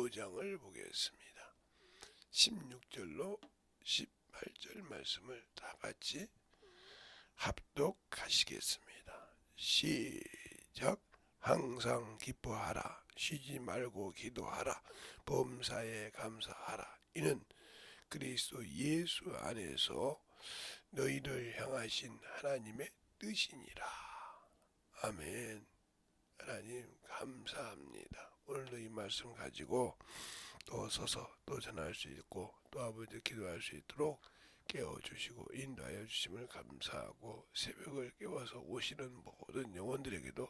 15장을 보겠습니다. 16절로 18절 말씀을 다 같이 합독하시겠습니다. 시작. 항상 기뻐하라. 쉬지 말고 기도하라. 범사에 감사하라. 이는 그리스도 예수 안에서 너희를 향하신 하나님의 뜻이니라. 아멘. 하나님 감사합니다. 오늘도 이 말씀 가지고 또 서서 또 전할 수 있고 또 아버지 기도할 수 있도록 깨워주시고 인도하여 주심을 감사하고 새벽을 깨워서 오시는 모든 영혼들에게도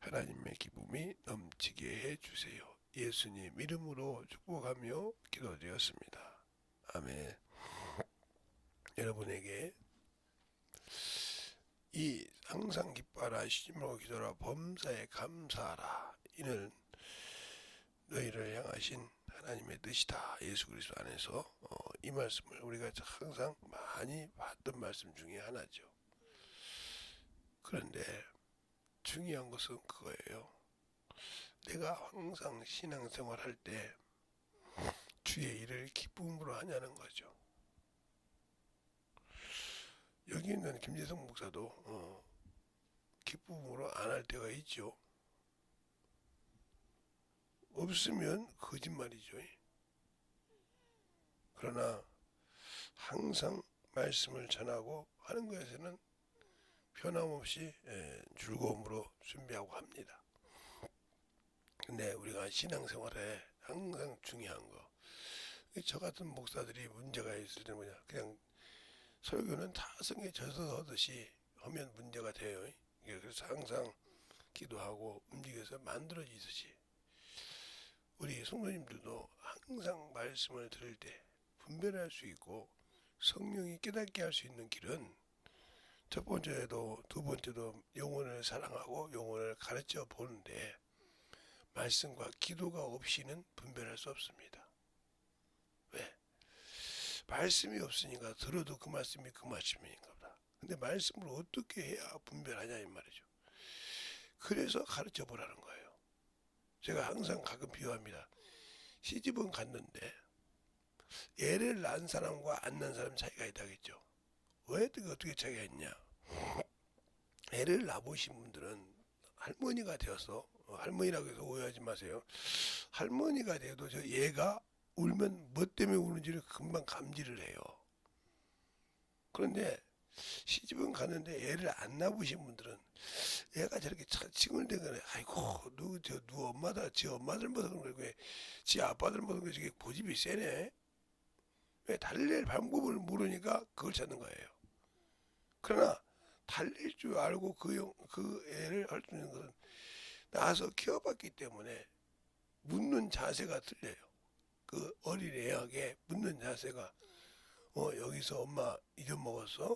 하나님의 기쁨이 넘치게 해주세요. 예수님 이름으로 축복하며 기도드렸습니다. 아멘. 여러분에게 이 항상 기뻐하라. 쉬지 말고 기도하라. 범사에 감사하라. 이는 너희를 향하신 하나님의 뜻이다. 예수 그리스도 안에서 이 말씀을 우리가 항상 많이 봤던 말씀 중에 하나죠. 그런데 중요한 것은 그거예요. 내가 항상 신앙생활 할 때 주의 일을 기쁨으로 하냐는 거죠. 여기 있는 김재성 목사도 기쁨으로 안 할 때가 있죠. 없으면 거짓말이죠. 그러나 항상 말씀을 전하고 하는 것에서는 변함없이 즐거움으로 준비하고 합니다. 근데 우리가 신앙생활에 항상 중요한 거, 저 같은 목사들이 문제가 있을 때는 뭐냐, 그냥 설교는 다 성에 젖어서 하듯이 하면 문제가 돼요. 그래서 항상 기도하고 움직여서 만들어지듯이 우리 성도님들도 항상 말씀을 들을 때 분별할 수 있고 성령이 깨닫게 할 수 있는 길은 첫 번째도 두 번째도 영혼을 사랑하고 영혼을 가르쳐 보는데 말씀과 기도가 없이는 분별할 수 없습니다. 왜? 말씀이 없으니까 들어도 그 말씀이 그 말씀인가 보다. 근데 말씀을 어떻게 해야 분별하냐 이 말이죠. 그래서 가르쳐 보라는 거예요. 제가 항상 가끔 비유합니다. 시집은 갔는데 애를 낳은 사람과 안 낳은 사람 차이가 있다겠죠. 왜 어떻게 차이가 있냐? 애를 낳으신 분들은 할머니가 되어서 할머니라고 해서 오해하지 마세요. 할머니가 돼도 저 얘가 울면 뭐 때문에 우는지를 금방 감지를 해요. 그런데 시집은 갔는데 애를 안 낳으신 분들은 애가 저렇게 칭얼대거나 아이고 누구 엄마다 지 엄마들보다 그런 거고 지 아빠들보다 저게 고집이 세네. 왜 달랠 방법을 모르니까 그걸 찾는 거예요. 그러나 달릴 줄 알고 그 애를 할 수 있는 것은 낳아서 키워봤기 때문에 묻는 자세가 틀려요. 그 어린 애에게 묻는 자세가 여기서 엄마 잊어먹었어?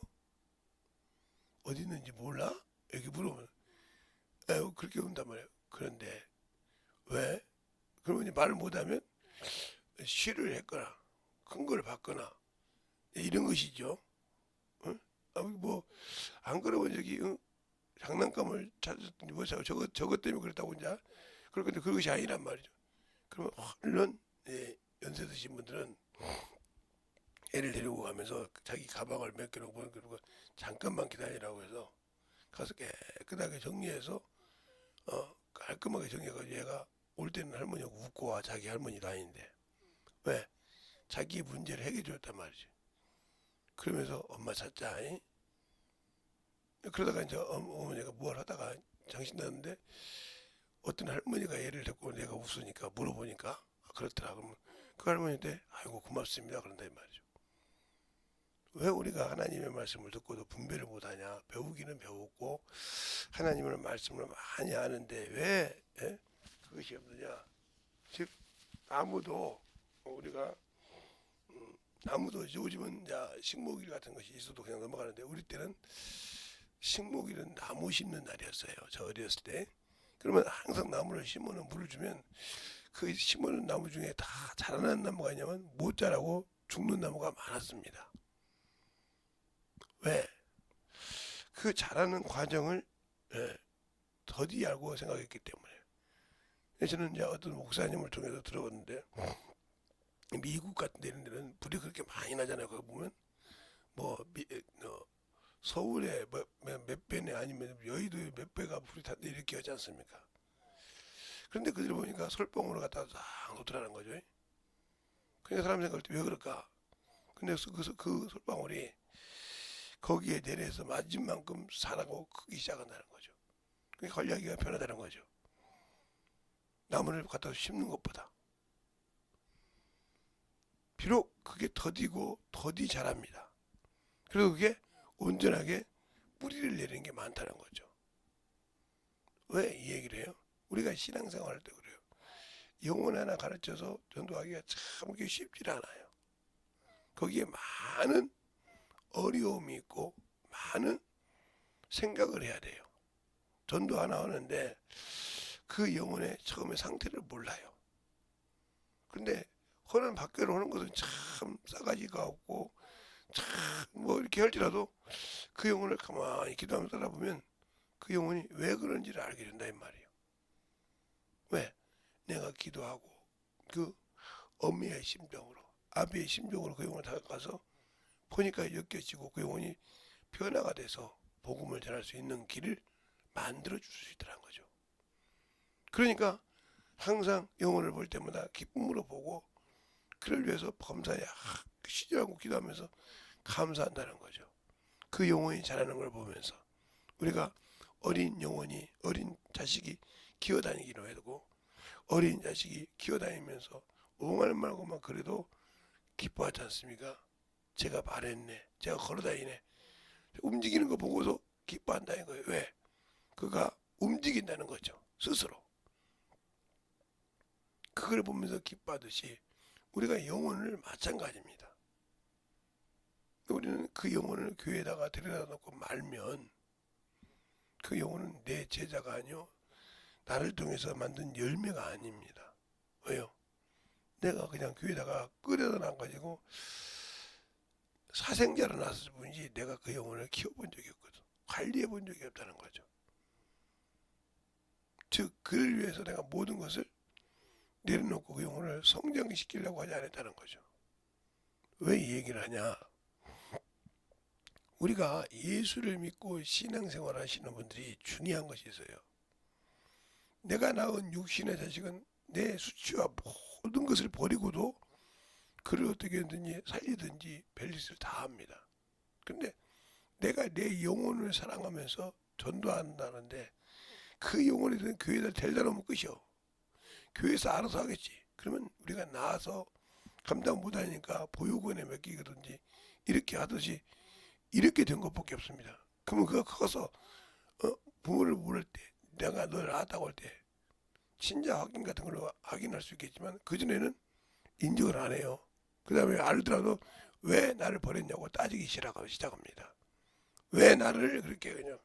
어디 있는지 몰라? 이렇게 물어보면 그렇게 운단 말이에요. 그런데 왜? 그러면 말을 못하면 쉬를 했거나 큰 걸 받거나 이런 것이죠. 응? 안 그러면 저기 장난감을 찾았더니 뭐 저것 때문에 그랬다고 이제 그런데 그것이 아니란 말이죠. 그러면 얼른 연세 드신 분들은 애를 데리고 가면서 자기 가방을 몇 개 놓고 그리고 잠깐만 기다리라고 해서 가서 깨끗하게 정리해서 깔끔하게 정리해가지고 얘가 올 때는 할머니하고 웃고 와. 자기 할머니도 아닌데 왜? 자기 문제를 해결해 줬단 말이지. 그러면서 엄마 찾자. 그러다가 이제 어머니가 뭘 하다가 정신 나는데 어떤 할머니가 애를 데리고 내가 웃으니까 물어보니까 그렇더라. 그러면 그 할머니한테 아이고 고맙습니다 그런다 이 말이죠. 왜 우리가 하나님의 말씀을 듣고도 분별을 못하냐? 배우기는 배웠고 하나님의 말씀을 많이 아는데 왜 그것이 없느냐? 즉 나무도 우리가 나무도 요즘은 이제 식목일 같은 것이 있어도 그냥 넘어가는데 우리 때는 식목일은 나무 심는 날이었어요. 저 어렸을 때. 그러면 항상 나무를 심어놓은 물을 주면 그 심어놓은 나무 중에 다 자라는 나무가 있냐면 못 자라고 죽는 나무가 많았습니다. 왜? 그 자라는 과정을 더디 알고 생각했기 때문에. 저는 이제 어떤 목사님을 통해서 들어봤는데 미국 같은 데 이런 데는 불이 그렇게 많이 나잖아요. 거기 보면 뭐 서울에 몇 배네 아니면 여의도에 몇 배가 불이 탔는데 이렇게 하지 않습니까? 그런데 그들 보니까 솔방울을 갖다 싹 놓더라는 거죠. 그러니까 사람 생각할 때 왜 그럴까? 근데 그 솔방울이 거기에 내려서 맞은 만큼 살아고 크기 시작한다는 거죠. 그러니까 관리하기가 편하다는 거죠. 나무를 갖다 심는 것보다. 비록 그게 더디 자랍니다. 그리고 그게 온전하게 뿌리를 내리는 게 많다는 거죠. 왜 이 얘기를 해요? 우리가 신앙생활 할 때 그래요. 영혼 하나 가르쳐서 전도하기가 참 그게 쉽지 않아요. 거기에 많은 어려움이 있고 많은 생각을 해야 돼요. 전도 하나 하는데 그 영혼의 처음에 상태를 몰라요. 근데 허는 밖으로 오는 것은 참 싸가지가 없고 참 뭐 이렇게 할지라도 그 영혼을 가만히 기도하면서 살아보면 그 영혼이 왜 그런지를 알게 된다 이 말이에요. 왜? 내가 기도하고 그 어미의 심정으로 아비의 심정으로 그 영혼을 다가가서 보니까 엮여지고 그 영혼이 변화가 돼서 복음을 전할 수 있는 길을 만들어 줄 수 있다는 거죠. 그러니까 항상 영혼을 볼 때마다 기쁨으로 보고 그를 위해서 범사에 쉬지 않고 기도하면서 감사한다는 거죠. 그 영혼이 자라는 걸 보면서 우리가 어린 영혼이 어린 자식이 기어다니기로 해도 어린 자식이 기어다니면서 옹알 말고만 그래도 기뻐하지 않습니까? 제가 말했네, 제가 걸어다니네, 움직이는 거 보고서 기뻐한다는 거예요. 왜? 그가 움직인다는 거죠. 스스로. 그걸 보면서 기뻐하듯이 우리가 영혼을 마찬가지입니다. 우리는 그 영혼을 교회에다가 데려다 놓고 말면 그 영혼은 내 제자가 아니요 나를 통해서 만든 열매가 아닙니다. 왜요? 내가 그냥 교회에다가 끌어다 놔가지고 사생자로 났을 뿐이지 내가 그 영혼을 키워본 적이 없거든. 관리해 본 적이 없다는 거죠. 즉 그를 위해서 내가 모든 것을 내려놓고 그 영혼을 성장시키려고 하지 않았다는 거죠. 왜 이 얘기를 하냐? 우리가 예수를 믿고 신앙생활 하시는 분들이 중요한 것이 있어요. 내가 낳은 육신의 자식은 내 수치와 모든 것을 버리고도 그를 어떻게든지 살리든지 별짓을 다 합니다. 근데 내가 내 영혼을 사랑하면서 전도한다는데 그 영혼이 든 교회에다 데려다 놓으면 끝이요. 교회에서 알아서 하겠지. 그러면 우리가 나와서 감당 못하니까 보육원에 맡기든지 이렇게 하듯이 이렇게 된 것밖에 없습니다. 그러면 그가 커서 부모를 물을 때 내가 널 낳았다고 할 때 친자 확인 같은 걸로 확인할 수 있겠지만 그전에는 인정을 안 해요. 그 다음에 알더라도 왜 나를 버렸냐고 따지기 시작합니다. 왜 나를 그렇게 그냥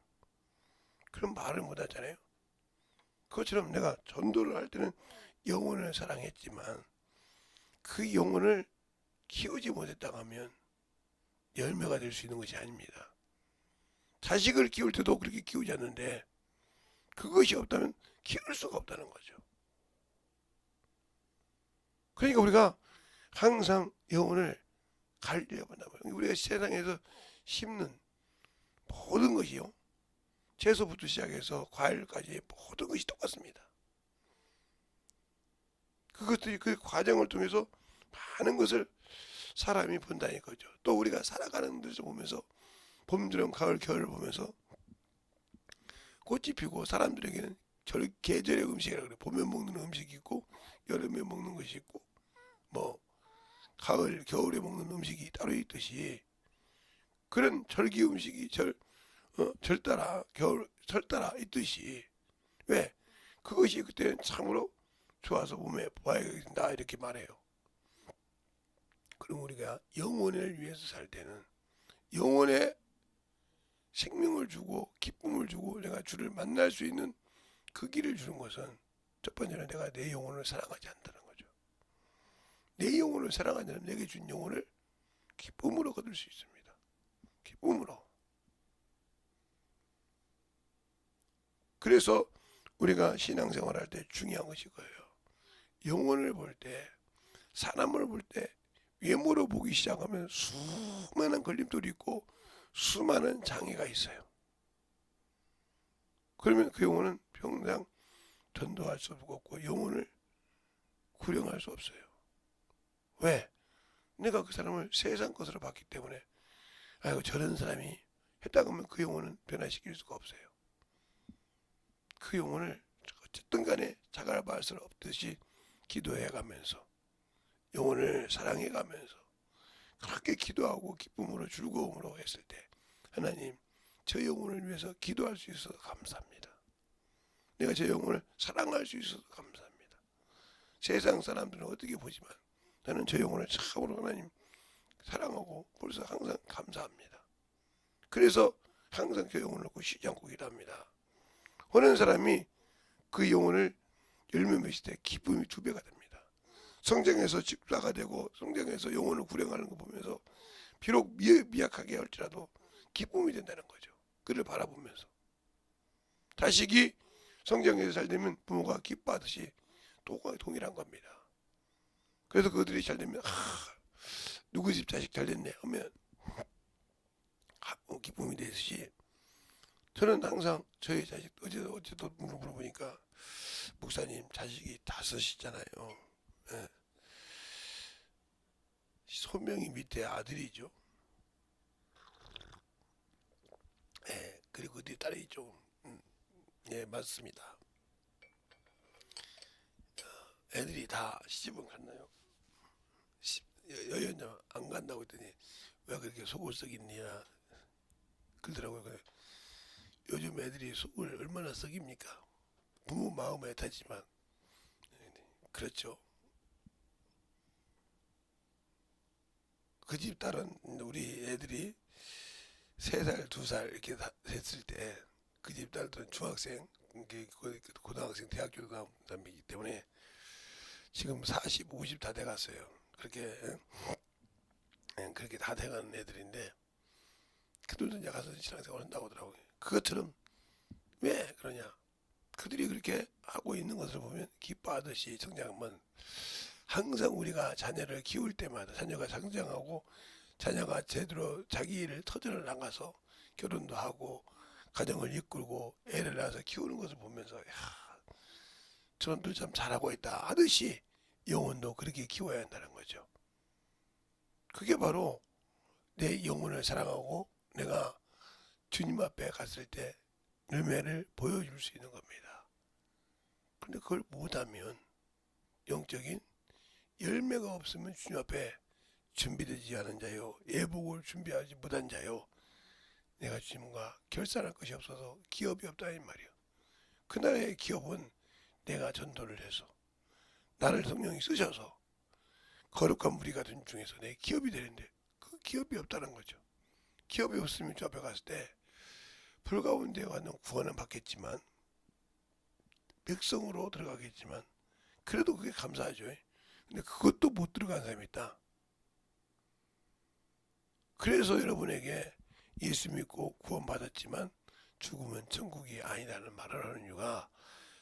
그런 말을 못 하잖아요. 그것처럼 내가 전도를 할 때는 영혼을 사랑했지만 그 영혼을 키우지 못했다고 하면 열매가 될 수 있는 것이 아닙니다. 자식을 키울 때도 그렇게 키우지 않는데 그것이 없다면 키울 수가 없다는 거죠. 그러니까 우리가 항상 영혼을 관리해 본다고. 우리가 세상에서 심는 모든 것이요. 채소부터 시작해서 과일까지 모든 것이 똑같습니다. 그것들이 그 과정을 통해서 많은 것을 사람이 본다는 거죠. 또 우리가 살아가는 데서 보면서 봄, 여름, 가을, 겨울을 보면서 꽃이 피고 사람들에게는 계절의 음식이라고 그래요. 봄에 먹는 음식이 있고 여름에 먹는 것이 있고 뭐 가을, 겨울에 먹는 음식이 따로 있듯이 그런 절기 음식이 절 따라 겨울 절 따라 있듯이 왜 그것이 그때는 참으로 좋아서 몸에 보아야 된다 이렇게 말해요. 그럼 우리가 영혼을 위해서 살 때는 영혼에 생명을 주고 기쁨을 주고 내가 주를 만날 수 있는 그 길을 주는 것은 첫 번째는 내가 내 영혼을 사랑하지 않다는 거죠. 내 영혼을 사랑하지 않으면 내게 준 영혼을 기쁨으로 거둘 수 있습니다. 기쁨으로. 그래서 우리가 신앙생활할 때 중요한 것이 그거예요. 영혼을 볼 때, 사람을 볼 때 외모로 보기 시작하면 수많은 걸림돌이 있고 수많은 장애가 있어요. 그러면 그 영혼은 평생 전도할 수 없고 영혼을 구령할 수 없어요. 왜? 내가 그 사람을 세상 것으로 봤기 때문에 아이고 저런 사람이 했다고 하면 그 영혼은 변화시킬 수가 없어요. 그 영혼을 어쨌든 간에 자갈 바할 없듯이 기도해가면서 영혼을 사랑해가면서 그렇게 기도하고 기쁨으로 즐거움으로 했을 때 하나님 저 영혼을 위해서 기도할 수 있어서 감사합니다. 내가 저 영혼을 사랑할 수 있어서 감사합니다. 세상 사람들은 어떻게 보지만 나는 저 영혼을 참으로 하나님 사랑하고 벌써 항상 감사합니다. 그래서 항상 그 영혼을 놓고 쉬지 않고 기도합니다. 어느 사람이 그 영혼을 열매 맺을 때 기쁨이 2배가 됩니다. 성장해서 집사가 되고 성장해서 영혼을 구령하는 거 보면서 비록 미약하게 할지라도 기쁨이 된다는 거죠. 그를 바라보면서 자식이 성장해서 잘 되면 부모가 기뻐하듯이 동일한 겁니다. 그래서 그들이 잘 되면 누구 집 자식 잘 됐네 하면 기쁨이 되듯이 저는 항상 저희 자식 어제도 물어보니까 목사님 자식이 5이잖아요. 예. 소명이 밑에 아들이죠. 예. 그리고 뒤 딸이 좀 예, 맞습니다. 애들이 다 시집은 갔나요? 여연자 안 간다고 했더니 왜 그렇게 속을 썩이냐 그러더라고요. 요즘 애들이 속을 얼마나 썩입니까? 부모 마음은 애타지만 그렇죠. 그 집 딸은 우리 애들이 3살, 2살 이렇게 됐을 때 그 집 딸들은 중학생, 고등학생, 대학교 다니기 때문에 지금 40, 50 다 돼갔어요. 그렇게 다 돼가는 애들인데 그들도 이제 가서 신앙생활 한다고 하더라고요. 그것처럼 왜 그러냐? 그들이 그렇게 하고 있는 것을 보면 기뻐하듯이 성장하면 항상 우리가 자녀를 키울 때마다 자녀가 성장하고 자녀가 제대로 자기 일을 터전을 나가서 결혼도 하고 가정을 이끌고 애를 낳아서 키우는 것을 보면서 저놈들 참 잘하고 있다 하듯이 영혼도 그렇게 키워야 한다는 거죠. 그게 바로 내 영혼을 사랑하고 내가 주님 앞에 갔을 때 열매를 보여줄 수 있는 겁니다. 근데 그걸 못하면 영적인 열매가 없으면 주님 앞에 준비되지 않은 자요 예복을 준비하지 못한 자요 내가 주님과 결산할 것이 없어서 기업이 없다 이 말이요. 그날의 기업은 내가 전도를 해서 나를 성령이 쓰셔서 거룩한 무리가 된 중에서 내 기업이 되는데 그 기업이 없다는 거죠. 기업이 없으면 주 앞에 갔을 때 불가운데 가는 구원은 받겠지만 백성으로 들어가겠지만 그래도 그게 감사하죠. 근데 그것도 못 들어간 사람이 있다. 그래서 여러분에게 예수 믿고 구원받았지만 죽으면 천국이 아니라는 말을 하는 이유가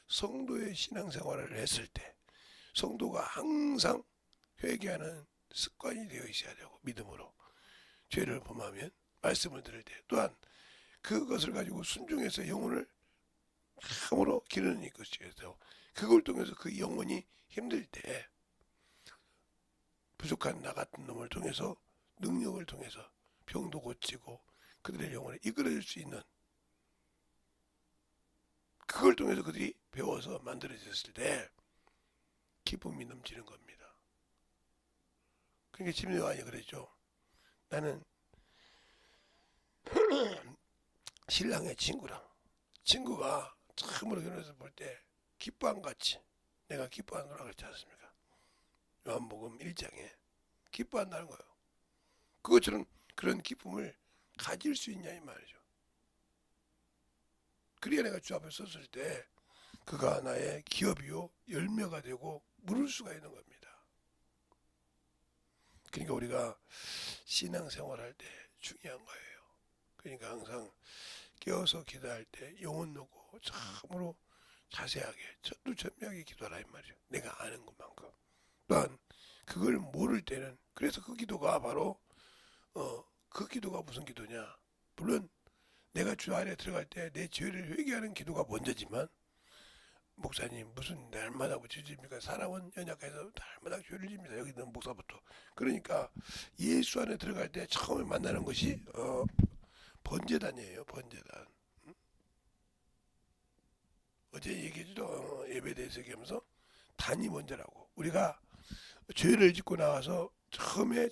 성도의 신앙생활을 했을 때 성도가 항상 회개하는 습관이 되어 있어야 되고 믿음으로 죄를 범하면 말씀을 들을 때 또한 그것을 가지고 순종해서 영혼을 참으로 기르는 것이어서 그걸 통해서 그 영혼이 힘들 때 부족한 나 같은 놈을 통해서 능력을 통해서 병도 고치고 그들의 영혼을 이끌어줄 수 있는 그걸 통해서 그들이 배워서 만들어졌을 때 기쁨이 넘치는 겁니다. 그러니까 집에 와니 그랬죠. 나는 신랑의 친구가 참으로 결혼해서 볼 때 기뻐한 같이 내가 기뻐하노라 그랬지 않습니까? 요한복음 1장에 기뻐한다는 거예요. 그것처럼 그런 기쁨을 가질 수 있냐 이 말이죠. 그래야 내가 주 앞에 섰을 때 그가 나의 기업이요 열매가 되고 물을 수가 있는 겁니다. 그러니까 우리가 신앙생활할 때 중요한 거예요. 그러니까 항상 깨어서 기도할 때 영혼 놓고 참으로 자세하게 천두천명하게 기도하라 이 말이죠. 내가 아는 것만큼. 또한 그걸 모를 때는 그래서 그 기도가 바로 그 기도가 무슨 기도냐. 물론 내가 주 안에 들어갈 때 내 죄를 회개하는 기도가 먼저지만 목사님 무슨 날마다 죄집니까? 사람은 연약해서 날마다 죄를 집니다. 여기 있는 목사부터. 그러니까 예수 안에 들어갈 때 처음에 만나는 것이 번제단이에요. 번제단. 어제 얘기했죠. 예배 대해서 얘기하면서 단이 먼저라고. 우리가 죄를 짓고 나와서 처음에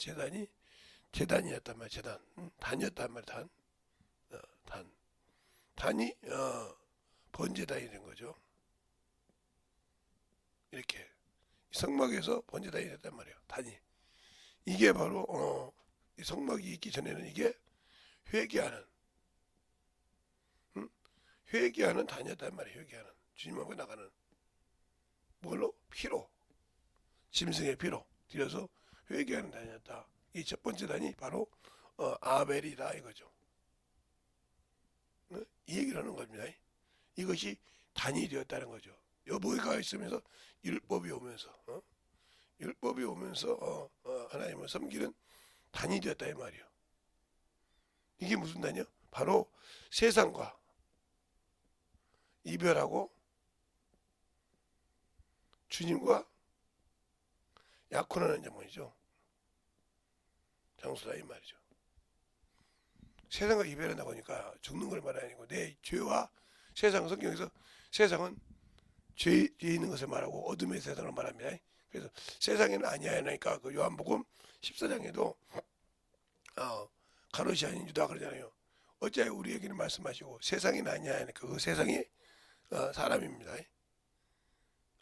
재단이었단 말이야. 재단. 단이었단 말이야. 단. 단이 번제단이 된 거죠. 이렇게 성막에서 번제단이 됐단 말이에요. 단이. 이게 바로 이 성막이 있기 전에는 이게 회개하는 회개하는 단이었단 말이에요. 회개하는 주님 앞에 나가는 뭘로? 피로 짐승의 피로 들여서 회개하는 단이었다. 이 첫 번째 단이 바로 아벨이다 이거죠. 이 얘기를 하는 겁니다. 이것이 단이 되었다는 거죠. 여보가 있으면서 율법이 오면서 하나님을 섬기는 단이 되었다 이 말이요. 이게 무슨 단이요? 바로 세상과 이별하고 주님과 약혼하는 장면이죠. 장수다 이 말이죠. 세상과 이별한다고 하니까 죽는 걸 말하는 아니고 내 죄와 세상 성경에서 세상은 죄에 있는 것을 말하고 어둠의 세상을 말합니다. 그래서 세상에는 아니야 하니까 그 요한복음 14장에도 가롯이 아닌 유다 그러잖아요. 어째 우리에게는 말씀하시고 세상에는 아니야 하니까 그 세상이 사람입니다.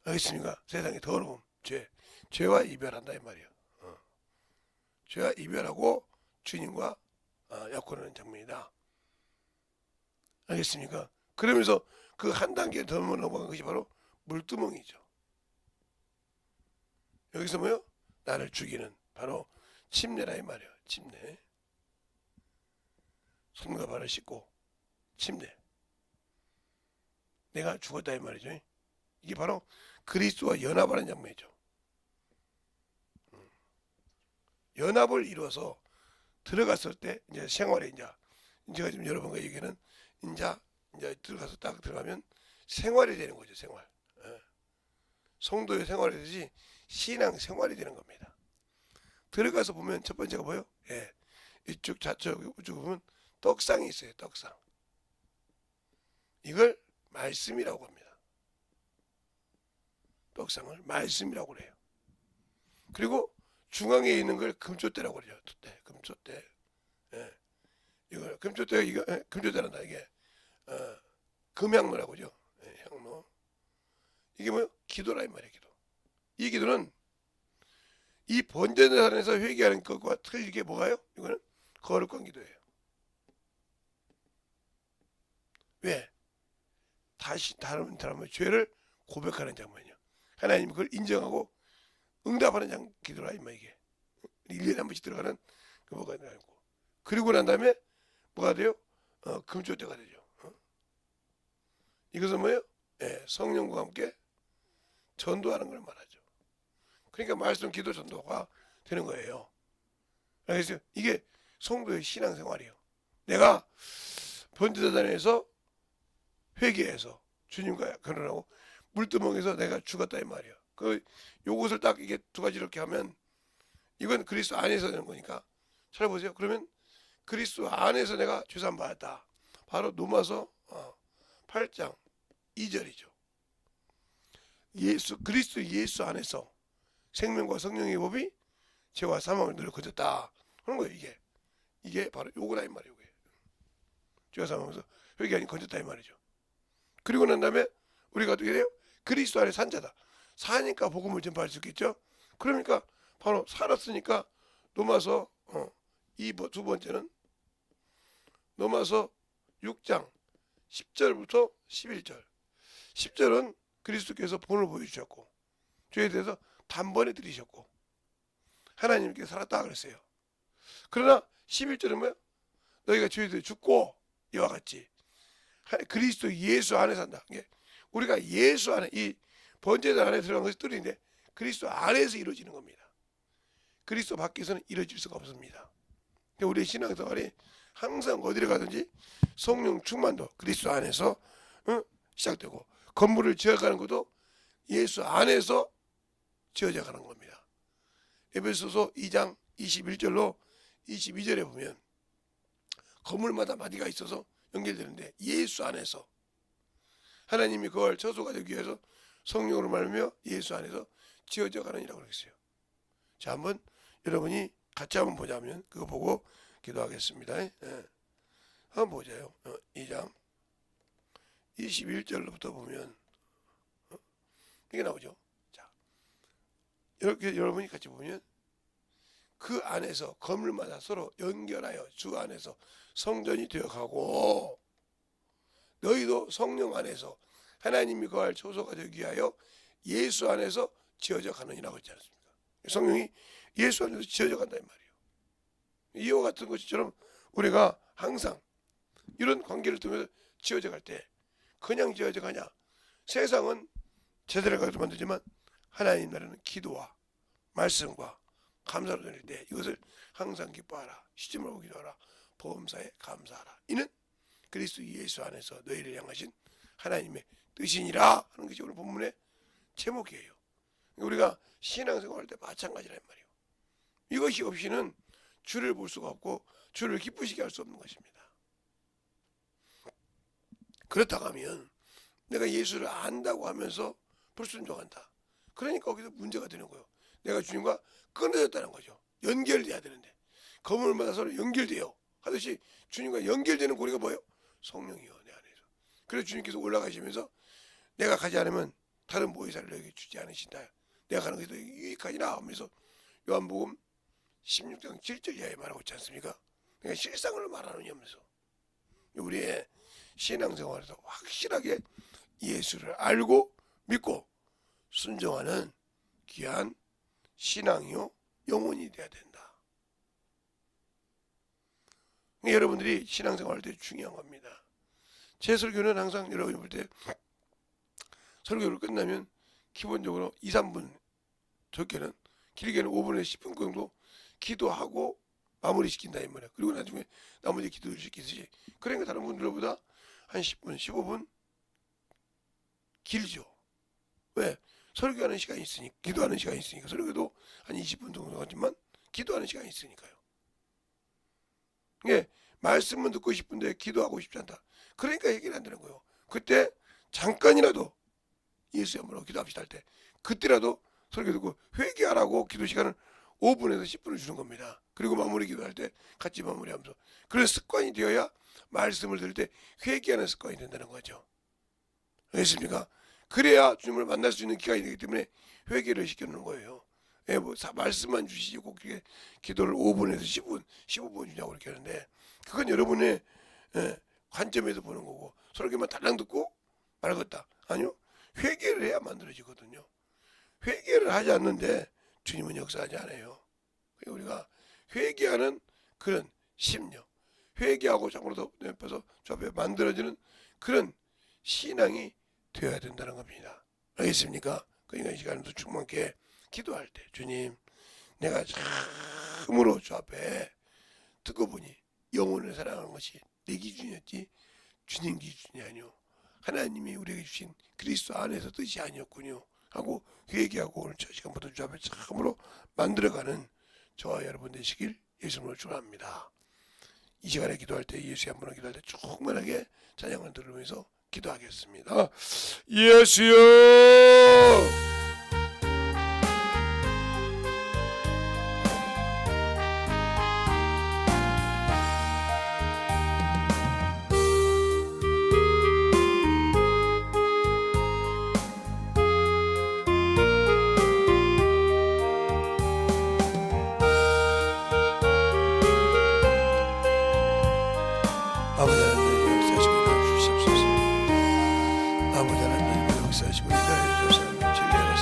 알겠습니까? 세상의 더러움, 죄와 이별한다 이 말이에요. 죄와 이별하고 주님과 약혼하는 장면이다. 알겠습니까? 그러면서 그 한 단계 더 넘어간 것이 바로 물두멍이죠. 여기서 뭐요? 나를 죽이는 바로 침례라 이 말이에요. 침례. 손과 발을 씻고 침례. 내가 죽었다 이 말이죠. 이게 바로 그리스도와 연합하는 장면이죠. 연합을 이루어서 들어갔을 때 이제 생활에 제가 지금 여러분과 얘기는 이제 들어가서 딱 들어가면 생활이 되는 거죠. 생활. 성도의 생활이 되듯이 신앙 생활이 되는 겁니다. 들어가서 보면 첫 번째가 뭐예요? 이쪽 좌측 우측 보면 떡상이 있어요. 떡상. 이걸 말씀이라고 합니다. 떡상을 말씀이라고 그래요. 그리고 중앙에 있는 걸 금초대라고 그러죠. 금초대. 이걸 금초대가 이거 금초대란다 이게 금향로라고 그러죠. 향로. 이게 뭐요? 기도라 이 말이에요. 기도. 이 기도는 이 번제단에서 회개하는 것과 틀리게 뭐가요? 이거는 거룩한 기도예요. 왜? 다시 다른 사람의 죄를 고백하는 장면이요. 하나님 그걸 인정하고 응답하는 기도라 이 말 이게. 1년에 한 번씩 들어가는 그 뭐가 되고. 그리고 난 다음에 뭐가 돼요? 금초대가 되죠. 이것은 뭐예요? 성령과 함께 전도하는 걸 말하죠. 그러니까 말씀, 기도, 전도가 되는 거예요. 그래서 이게 성도의 신앙생활이에요. 내가 번제단에서 회개해서 주님과 결혼하고 물두멍에서 내가 죽었다 이 말이에요. 요것을 딱 이게 두 가지 이렇게 하면 이건 그리스도 안에서 되는 거니까 잘 보세요. 그러면 그리스도 안에서 내가 죄사함 받았다. 바로 로마서 8장 2절이죠. 그리스도 예수 안에서 생명과 성령의 법이 죄와 사망을 너를 거졌다 하는 거예요. 이게 바로 요거라 이 말이에요. 죄와 사망에서 회개하니 거졌다 이 말이죠. 그리고 난 다음에 우리가 어떻게 돼요? 그리스도 안에 산자다. 사니까 복음을 전파할 수 있겠죠. 그러니까 바로 살았으니까 로마서 두 번째는 로마서 6장 10절부터 11절. 10절은 그리스도께서 본을 보여주셨고 죄에 대해서 단번에 들이셨고 하나님께 살았다 그랬어요. 그러나 11절은 뭐야? 너희가 죄에 대해 죽고 이와 같이 그리스도 예수 안에 산다. 우리가 예수 안에, 이 번제단 안에 들어간 것이 뜰인데 그리스도 안에서 이루어지는 겁니다. 그리스도 밖에서는 이루어질 수가 없습니다. 우리의 신앙생활이 항상 어디를 가든지 성령 충만도 그리스도 안에서 시작되고, 건물을 지어가는 것도 예수 안에서 지어져 가는 겁니다. 에베소서 2장 21절로 22절에 보면 건물마다 마디가 있어서 연결되는데 예수 안에서 하나님이 그걸 처소가 되기 위해서 성령으로 말하며 예수 안에서 지어져 가는이라고 그랬어요. 자, 한번 여러분이 같이 한번 보자면 그거 보고 기도하겠습니다. 한번 보자요. 2장 21절로부터 보면 이게 나오죠. 자, 이렇게 여러분이 같이 보면 그 안에서 건물마다 서로 연결하여 주 안에서 성전이 되어가고, 너희도 성령 안에서 하나님이 거할 처소가 되기 위하여 예수 안에서 지어져 가느니라고 했지 않습니까? 성령이 예수 안에서 지어져 간다 이 말이에요. 이와 같은 것처럼 우리가 항상 이런 관계를 통해서 지어져 갈 때, 그냥 지어져 가냐? 세상은 제대로 가서 만들지만 하나님 나라는 기도와 말씀과 감사로 드릴 때 이것을 항상 기뻐하라. 쉬지 말고 기도하라. 보험사에 감사하라. 이는 그리스도 예수 안에서 너희를 향하신 하나님의 뜻이니라 하는 것이 오늘 본문의 제목이에요. 우리가 신앙생활할 때 마찬가지란 말이에요. 이것이 없이는 주를 볼 수가 없고 주를 기쁘시게 할 수 없는 것입니다. 그렇다고 하면 내가 예수를 안다고 하면서 불순종한다. 그러니까 거기서 문제가 되는 거예요. 내가 주님과 끊어졌다는 거죠. 연결돼야 되는데, 건물마다 서로 연결돼요 하듯이 주님과 연결되는 고리가 뭐예요? 성령이요, 내 안에서. 그래서 주님께서 올라가시면서 내가 가지 않으면 다른 보혜사를 너에게 주지 않으신다. 내가 가는 것이 유익하니라 하면서 요한복음 16장 7절 이하에 말하고 있지 않습니까? 그러니까 실상을 말하느냐면서 우리의 신앙생활에서 확실하게 예수를 알고 믿고 순종하는 귀한 신앙이요 영혼이 돼야 된다. 여러분들이 신앙생활 할 때 중요한 겁니다. 제 설교는 항상 여러분이 볼 때 설교를 끝나면 기본적으로 2, 3분, 적게는 길게는 5분에서 10분 정도 기도하고 마무리 시킨다 이 말이야. 그리고 나중에 나머지 기도를 시키듯이. 그러니까 다른 분들보다 한 10분, 15분 길죠. 왜? 설교하는 시간이 있으니까, 기도하는 시간이 있으니까. 설교도 한 20분 정도 하지만 기도하는 시간이 있으니까요. 이게 말씀은 듣고 싶은데 기도하고 싶지 않다. 그러니까 얘기는 안 되는 거예요. 그때 잠깐이라도 예수의 이름으로 기도합시다 할 때, 그때라도 설교 듣고 회개하라고 기도 시간을 5분에서 10분을 주는 겁니다. 그리고 마무리 기도할 때 같이 마무리하면서, 그런 습관이 되어야 말씀을 들을 때 회개하는 습관이 된다는 거죠. 알겠습니까? 그래야 주님을 만날 수 있는 기간이 되기 때문에 회개를 시켜놓는 거예요. 말씀만 주시지 꼭 기도를 5분에서 10분, 15분 주냐고 그렇게 하는데, 그건 여러분의 관점에서 보는 거고, 설교만 달랑 듣고 말겠다. 아니요. 회개를 해야 만들어지거든요. 회개를 하지 않는데 주님은 역사하지 않아요. 우리가 회개하는 그런 심령, 회개하고 장으로 옆에서 저 앞에 만들어지는 그런 신앙이 되어야 된다는 겁니다. 알겠습니까? 그러니까 이 시간에도 충만케 기도할 때, 주님, 내가 참으로 저 앞에 듣고 보니 영혼을 사랑하는 것이 내 기준이었지 주님 기준이 아니오. 하나님이 우리에게 주신 그리스도 안에서 뜻이 아니었군요 하고 회개하고 오늘 저 시간부터 주 앞에 참으로 만들어가는 저와 여러분 되시길 예수님으로 축원합니다. 이 시간에 기도할 때, 예수의 한 번을 기도할 때 충만하게 찬양을 들으면서 기도하겠습니다. 예수여, 아버지 하나님 역사하시고 인도해 주시옵소서. 아버지 하나님 역사하시고 인도해 주셔서 진리를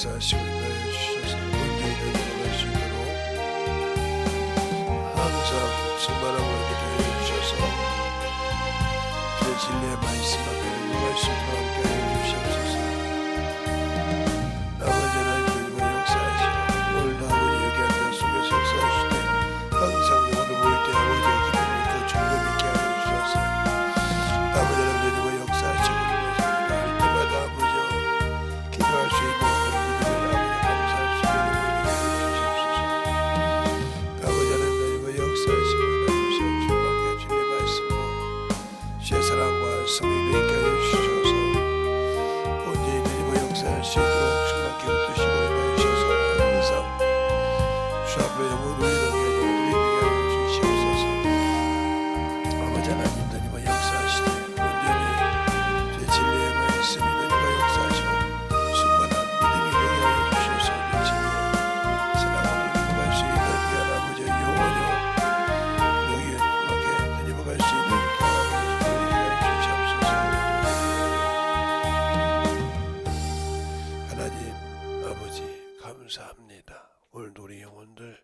역사하시고 인도하여 주셔서 온전히 던져갈 수 있도록 항상 충만함을 느끼게 하여 주셔서 주의 진리의 말씀 앞에 던져갈 수 있도록 함께 하여 주시옵소서. 아버지 하나님 역사하시고 오늘도 아버지 여기 앉아 속에서 역사하시되 항상 영으로 모일 때 아버지의 기쁨을 그 즐거움 있게 하여 주셔서 아버지 하나님 역사하시고 기도할 때마다 아버지 기도할 수 있는 그런 믿음을 아버지 감사할 수 있는 믿음을 주시옵소서. 아버지 하나님 역사하시고 주시옵소서. 주님께 주님의 말씀으로 주의 사랑과 승리를 있게 하여 주셔서 온전히 되고 역사할 수 있도록 주님께 붙드시고 인도하셔서 항상 주 앞에 영으로 이르게 하여 주시옵소서. 아버지 하나님 되고 역사하시되 온전히 주의 진리의 말씀이 되고 역사하시고 충만한 믿음이 되게 하여 주셔서 우리 진리의 사랑을 누리고 갈 수 있는 귀한 아버지의 영원히 여기 주님께 드리고 갈 수 있는 귀한 아버지의 주시옵소서. 하나님 아버지 감사합니다. 오늘도 우리 영혼들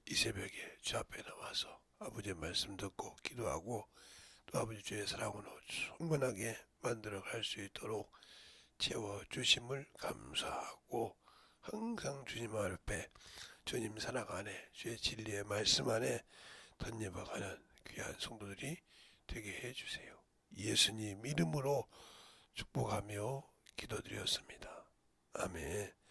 이 새벽에 주 앞에 나와서 아버지의 말씀 듣고 기도하고 또 아버지 주의 사랑으로 충분하게 만들어 갈 수 있도록 채워주심을 감사하고 항상 주님 앞에 주님 사랑 안에 주의 진리의 말씀 안에 던져가는 귀한 성도들이 되게 해주세요. 예수님 이름으로 축복하며 기도드렸습니다. 아멘.